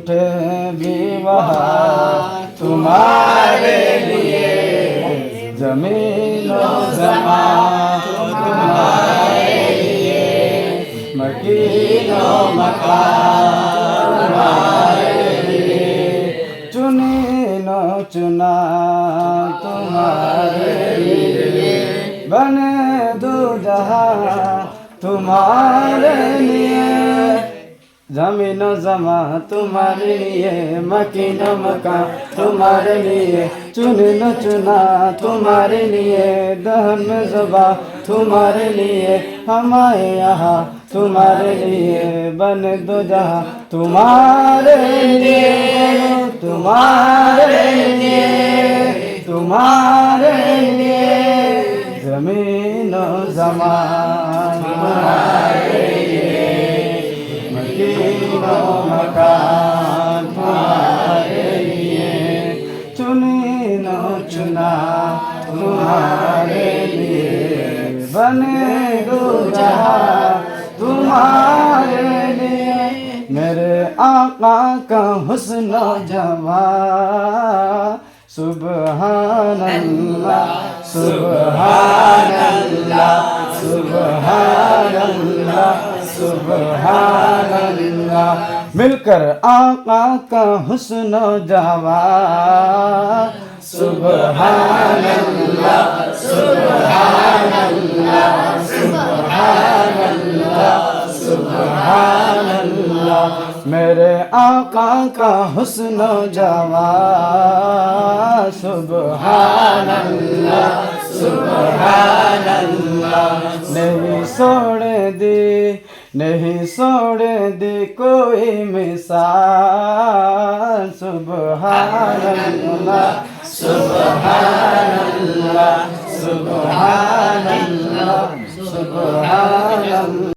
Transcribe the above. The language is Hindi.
उठे भी वहाँ तुम्हारे लिए, जमीन और ज़मा तुम्हारे लिए, मकीन और मकान तुम्हारे लिए, चुनी नो चुना तुम्हारे लिए, बने दो जहां तुम्हारे लिए, जमीन जमा तुम्हारे लिए, मकीन मकान तुम्हारे लिए, चुन चुना तुम्हारे लिए, दहन में ज़ुबा तुम्हारे लिए, हमारे यहाँ तुम्हारे लिए, बने दो जहां तुम्हारे लिए, तुम्हारे लिए, तुम्हारे लिए, जमीन ज़मान तुम्हारे लिए, मकीन मकान तुम्हारे लिए, चुनी न चुना तुम्हारे लिए, बने दो जहां तुम्हारे लिए, मेरे आका का हुस्न जमाल, सुबहान अल्लाह सुबहान अल्लाह सुबहान अल्लाह सुबहान अल्लाह, मिलकर आका का हुस्न जमाल, सुबहान अल्लाह सुबहान अल्लाह सुबहान अल्लाह सुबहान अल्लाह, मेरे आका का हुस्न जमाल, सुबहान अल्लाह सुबहान अल्लाह, नहीं छोड़ दी कोई मिसाल, सुबहान अल्लाह सुबहान अल्लाह सुबहान अल्लाह सुबहान अल्लाह।